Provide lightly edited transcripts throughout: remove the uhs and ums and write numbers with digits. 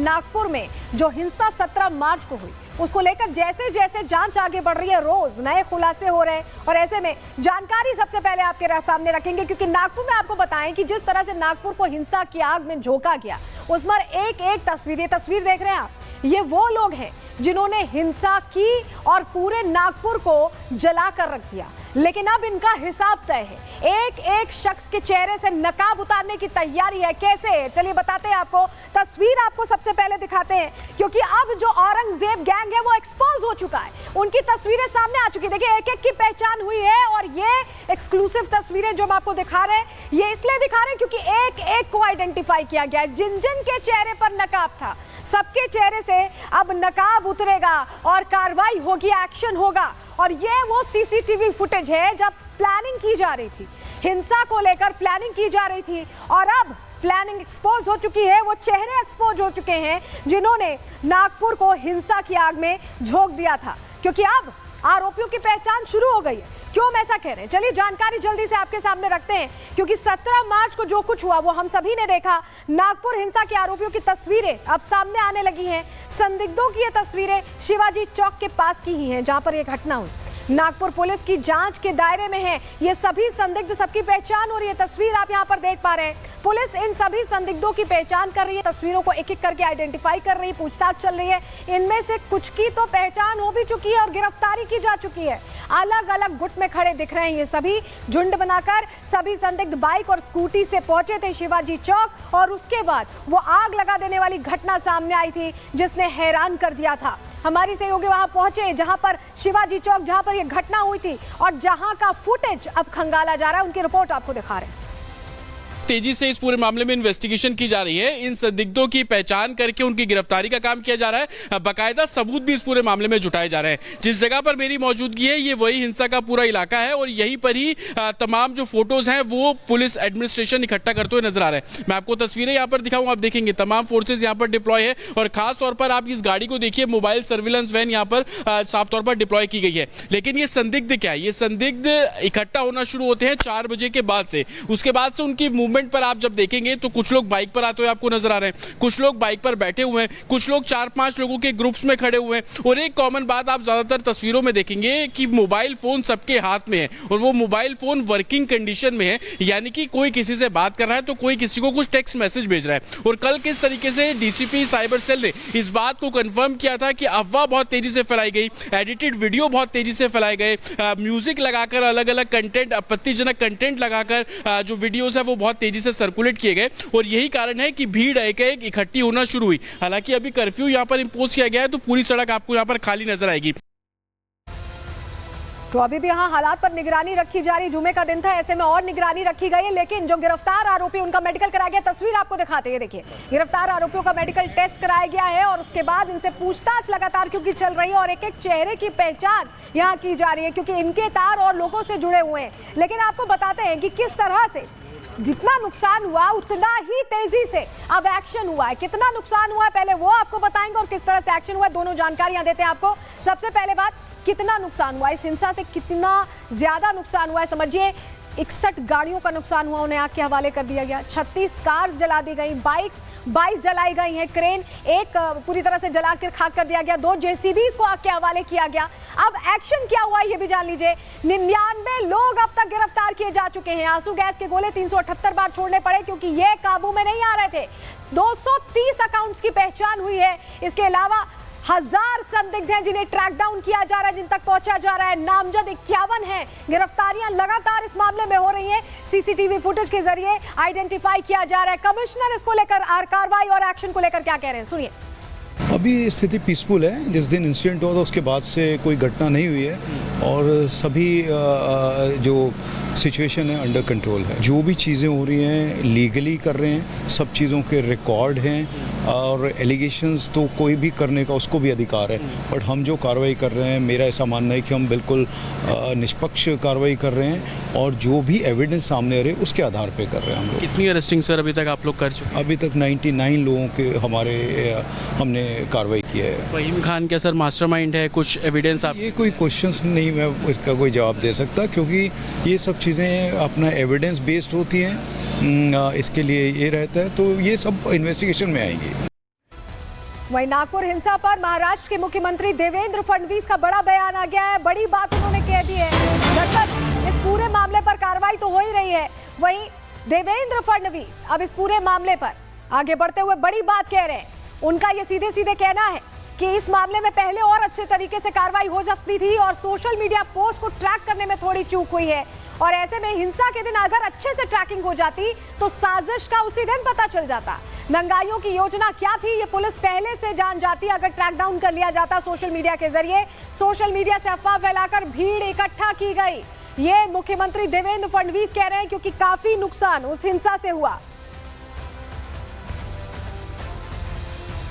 नागपुर में जो हिंसा 17 मार्च को हुई, उसको लेकर जैसे जैसे जांच आगे बढ़ रही है, रोज नए खुलासे हो रहे हैं और ऐसे में जानकारी सबसे पहले आपके सामने रखेंगे, क्योंकि नागपुर में आपको बताएं कि जिस तरह से नागपुर को हिंसा की आग में झोंका गया, उस पर एक एक तस्वीर देख रहे हैं आप। ये वो लोग हैं जिन्होंने हिंसा की और पूरे नागपुर को जलाकर रख दिया, लेकिन अब इनका हिसाब तय है। एक एक शख्स के चेहरे से नकाब उतारने की तैयारी है। कैसे, चलिए बताते हैं आपको। तस्वीर आपको सबसे पहले दिखाते हैं, क्योंकि अब जो औरंगजेब गैंग है वो एक्सपोज हो चुका है, उनकी तस्वीरें सामने आ चुकी है। देखिए, एक एक की पहचान हुई है और ये एक्सक्लूसिव तस्वीरें जो हम आपको दिखा रहे हैं, ये इसलिए दिखा रहे हैं क्योंकि एक एक को आइडेंटिफाई किया गया है। जिन जिन के चेहरे पर नकाब था, सबके चेहरे से अब नकाब उतरेगा और कार्रवाई होगी, एक्शन होगा। और ये वो सीसीटीवी फुटेज है जब प्लानिंग की जा रही थी, हिंसा को लेकर प्लानिंग की जा रही थी, और अब प्लानिंग एक्सपोज हो चुकी है। वो चेहरे एक्सपोज हो चुके हैं जिन्होंने नागपुर को हिंसा की आग में झोंक दिया था, क्योंकि अब आरोपियों की पहचान शुरू हो गई है। क्यों हम ऐसा कह रहे हैं, चलिए जानकारी जल्दी से आपके सामने रखते हैं, क्योंकि 17 मार्च को जो कुछ हुआ वो हम सभी ने देखा। नागपुर हिंसा के आरोपियों की तस्वीरें अब सामने आने लगी हैं। संदिग्धों की ये तस्वीरें शिवाजी चौक के पास की ही हैं, जहां पर यह घटना हुई। नागपुर पुलिस की जांच के दायरे में है ये सभी संदिग्ध, सबकी पहचान हो रही है। तस्वीर आप यहां पर देख पा रहे हैं। पुलिस इन सभी संदिग्धों की पहचान कर रही है, तस्वीरों को एक एक करके आइडेंटिफाई कर रही है, पूछताछ चल रही है। इनमें से कुछ की तो पहचान हो भी चुकी है और गिरफ्तारी की जा चुकी है। अलग अलग गुट में खड़े दिख रहे हैं ये सभी, झुंड बनाकर सभी संदिग्ध बाइक और स्कूटी से पहुंचे थे शिवाजी चौक, और उसके बाद वो आग लगा देने वाली घटना सामने आई थी जिसने हैरान कर दिया था। हमारी सहयोगी वहां पहुंचे जहां पर शिवाजी चौक, जहां पर यह घटना हुई थी और जहां का फुटेज अब खंगाला जा रहा है, उनकी रिपोर्ट आपको दिखा रहे हैं। तेजी से इस पूरे मामले में इन्वेस्टिगेशन की जा रही है। इन संदिग्धों की पहचान करके उनकी गिरफ्तारी का काम किया जा रहा है। बाकायदा सबूत भी इस पूरे मामले में जुटाए जा रहे हैं। जिस जगह पर मेरी मौजूदगी है, ये वही हिंसा का पूरा इलाका है और यहीं पर ही तमाम जो फोटोज हैं वो पुलिस एडमिनिस्ट्रेशन इकट्ठा करते हुए नजर आ रहे हैं। मैं आपको तस्वीरें यहाँ पर दिखाऊंगा, आप देखेंगे तमाम फोर्सेज यहाँ पर डिप्लॉय है और खास तौर पर आप इस गाड़ी को देखिए, मोबाइल सर्विलेंस वैन यहाँ पर साफ तौर पर डिप्लॉय की गई है। लेकिन ये संदिग्ध क्या है, ये संदिग्ध इकट्ठा होना शुरू होते हैं 4 बजे के बाद से। उसके बाद से उनकी मूवमेंट पर आप जब देखेंगे तो कुछ लोग बाइक पर आते हुए आपको नजर आ रहे हैं, कुछ लोग बाइक पर बैठे हुए हैं, कुछ लोग 4-5 लोगों के ग्रुप्स में खड़े हुए हैं। और एक कॉमन बात आप ज्यादातर तस्वीरों में देखेंगे कि मोबाइल फोन सबके हाथ में है और वो मोबाइल फोन वर्किंग कंडीशन में है, यानी कि कोई किसी से बात कर रहा है तो कोई किसी को कुछ टेक्स्ट मैसेज भेज रहा है। और कल किस तरीके से डीसीपी साइबर सेल ने इस बात को कंफर्म किया था कि अफवाह बहुत तेजी से फैलाई गई, एडिटेड वीडियो बहुत तेजी से फैलाए गए, म्यूजिक लगाकर अलग अलग कंटेंट, आपत्तिजनक कंटेंट लगाकर जो वीडियोस है वो बहुत तेजी से सर्कुलेट किए गए और यही कारण है कि भीड़ एक एक इकट्ठी होना शुरू हुई। हालांकि अभी कर्फ्यू यहां पर इंपोज किया गया है तो पूरी सड़क आपको यहां पर खाली नजर आएगी। तो अभी भी यहाँ हालात पर निगरानी रखी जा रही। जुमे का दिन था, ऐसे में और निगरानी रखी गई है, लेकिन जो गिरफ्तार आरोपी उनका मेडिकल कराया गया, तस्वीर आपको दिखाते हैं। देखिए, गिरफ्तार आरोपियों का मेडिकल टेस्ट कराया गया है और उसके बाद इनसे पूछताछ लगातार क्योंकि चल रही है और एक एक चेहरे की पहचान यहाँ की जा रही है, क्योंकि इनके तार और लोगों से जुड़े हुए हैं। लेकिन आपको बताते हैं कि किस तरह से जितना नुकसान हुआ उतना ही तेजी से अब एक्शन हुआ है। कितना नुकसान हुआ है पहले वो आपको बताएंगे और किस तरह से एक्शन हुआ है, दोनों जानकारियां देते हैं आपको। सबसे पहले बात, कितना नुकसान हुआ इस हिंसा से, कितना ज्यादा नुकसान हुआ है समझिए। 61 गाड़ियों का नुकसान हुआ, उन्हें आग के हवाले कर दिया गया। 36 कार्स जला दी गई, बाइक्स 22 जलाई गई हैं, क्रेन एक पूरी तरह से जला कर खाक कर दिया गया, 2 जेसीबीज को आग के हवाले किया गया। अब एक्शन क्या हुआ ये भी जान लीजिए। 99 लोग अब तक गिरफ्तार किए जा चुके हैं। आंसू गैस के गोले 378 बार छोड़ने पड़े क्योंकि ये काबू में नहीं आ रहे थे। 230 अकाउंट्स की पहचान हुई है। इसके अलावा 1000 संदिग्ध हैं जिन्हें ट्रैक डाउन किया जा रहा है, जिन तक पहुंचा जा रहा है। नामजद 51 हैं। गिरफ्तारियां लगातार इस मामले में हो रही हैं, सीसीटीवी फुटेज के जरिए आइडेंटिफाई किया जा रहा है। कमिश्नर इसको लेकर कार्रवाई और एक्शन को लेकर क्या कह रहे हैं, सुनिए। अभी स्थिति पीसफुल है। जिस दिन इंसिडेंट हुआ था उसके बाद से कोई घटना नहीं हुई है और सभी जो सिचुएशन है अंडर कंट्रोल है। जो भी चीज़ें हो रही हैं लीगली कर रहे हैं, सब चीज़ों के रिकॉर्ड हैं और एलिगेशंस तो कोई भी करने का उसको भी अधिकार है। बट हम जो कार्रवाई कर रहे हैं, मेरा ऐसा मानना है कि हम बिल्कुल निष्पक्ष कार्रवाई कर रहे हैं और जो भी एविडेंस सामने आ रहे उसके आधार पे कर रहे हैं हम लोग। कितनी अरेस्टिंग सर अभी तक आप लोग कर चुके हैं? अभी तक 99 लोगों के हमने कार्रवाई की है। फहीम खान क्या सर मास्टरमाइंड है? कुछ एविडेंस आप? ये कोई क्वेश्चंस नहीं मैं इसका कोई जवाब दे सकता, क्योंकि ये सब चीज़ें अपना एविडेंस बेस्ड होती हैं। इसके लिए ये रहता है, तो ये सब इन्वेस्टिगेशन में आएंगी। वहीं नागपुर हिंसा पर महाराष्ट्र के मुख्यमंत्री देवेंद्र फडणवीस का बड़ा बयान आ गया है। बड़ी बात उन्होंने कह दी है। दरअसल इस पूरे मामले पर कार्रवाई तो हो ही रही है, वहीं देवेंद्र फडणवीस अब इस पूरे मामले पर आगे बढ़ते हुए बड़ी बात कह रहे हैं। उनका ये सीधे सीधे कहना है कि इस मामले में पहले और अच्छे तरीके से कार्रवाई हो सकती थी और सोशल मीडिया पोस्ट को ट्रैक करने में थोड़ी चूक हुई है। और ऐसे में हिंसा के दिन अगर अच्छे से ट्रैकिंग हो जाती तो साजिश का उसी दिन पता चल जाता। दंगाइयों की योजना क्या थी ये पुलिस पहले से जान जाती अगर ट्रैक डाउन कर लिया जाता सोशल मीडिया के जरिए। सोशल मीडिया से अफवाह फैलाकर भीड़ इकट्ठा की गई, ये मुख्यमंत्री देवेंद्र फडणवीस कह रहे हैं, क्योंकि काफी नुकसान उस हिंसा से हुआ।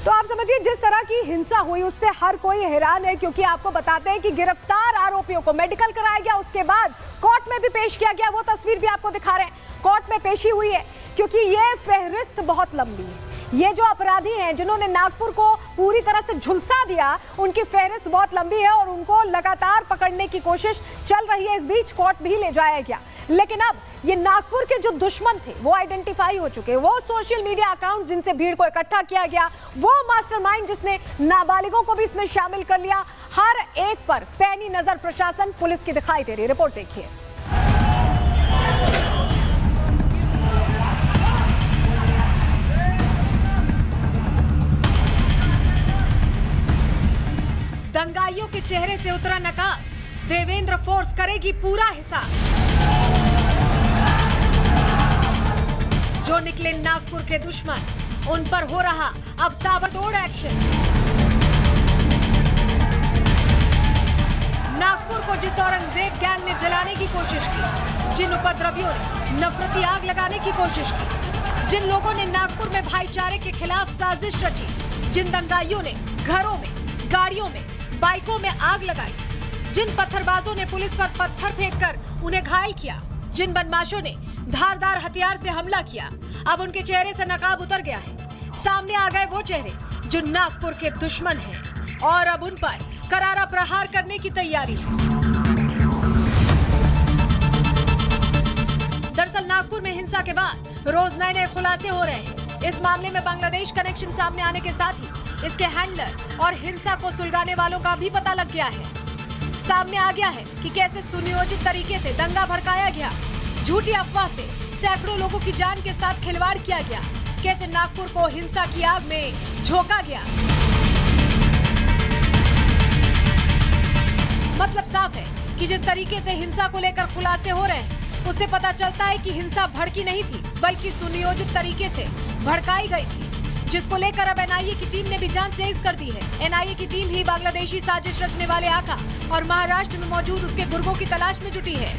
तो आप समझिए जिस तरह की हिंसा हुई उससे हर कोई हैरान है, क्योंकि आपको बताते हैं कि गिरफ्तार आरोपियों को मेडिकल कराया गया, उसके बाद कोर्ट में भी पेश किया गया। वो तस्वीर भी आपको दिखा रहे हैं, कोर्ट में पेशी हुई है, क्योंकि ये फहरिस्त बहुत लंबी है। ये जो अपराधी हैं जिन्होंने नागपुर को पूरी तरह से झुलसा दिया, उनकी फहरिस्त बहुत लंबी है और उनको लगातार पकड़ने की कोशिश चल रही है। इस बीच कोर्ट भी ले जाया गया, लेकिन अब ये नागपुर के जो दुश्मन थे वो आइडेंटिफाई हो चुके हैं। वो सोशल मीडिया अकाउंट जिनसे भीड़ को इकट्ठा किया गया, वो मास्टरमाइंड जिसने नाबालिगों को भी इसमें शामिल कर लिया, हर एक पर पैनी नजर प्रशासन पुलिस की दिखाई दे रही है। रिपोर्ट देखिए। दंगाइयों के चेहरे से उतरा नकाब, देवेंद्र फोर्स करेगी पूरा हिसाब। जो निकले नागपुर के दुश्मन, उन पर हो रहा अब ताबड़तोड़ एक्शन। नागपुर को जिस औरंगजेब गैंग ने जलाने की कोशिश की, जिन उपद्रवियों ने नफरती आग लगाने की कोशिश की, जिन लोगों ने नागपुर में भाईचारे के खिलाफ साजिश रची, जिन दंगाइयों ने घरों में, गाड़ियों में, बाइकों में आग लगाई, जिन पत्थरबाजों ने पुलिस पर पत्थर फेंककर उन्हें घायल किया, जिन बदमाशों ने धारदार हथियार से हमला किया, अब उनके चेहरे से नकाब उतर गया है। सामने आ गए वो चेहरे जो नागपुर के दुश्मन हैं और अब उन पर करारा प्रहार करने की तैयारी है। दरअसल नागपुर में हिंसा के बाद रोज नए नए खुलासे हो रहे हैं। इस मामले में बांग्लादेश कनेक्शन सामने आने के साथ ही इसके हैंडलर और हिंसा को सुलगाने वालों का भी पता लग गया है। सामने आ गया है कि कैसे सुनियोजित तरीके से दंगा भड़काया गया, झूठी अफवाह से सैकड़ों लोगों की जान के साथ खिलवाड़ किया गया, कैसे नागपुर को हिंसा की आग में झोंका गया। मतलब साफ है कि जिस तरीके से हिंसा को लेकर खुलासे हो रहे हैं उससे पता चलता है कि हिंसा भड़की नहीं थी बल्कि सुनियोजित तरीके से भड़काई गई थी, जिसको लेकर अब एनआईए की टीम ने भी जांच तेज कर दी है। एनआईए की टीम ही बांग्लादेशी साजिश रचने वाले आका और महाराष्ट्र में मौजूद उसके गुर्गों की तलाश में जुटी है।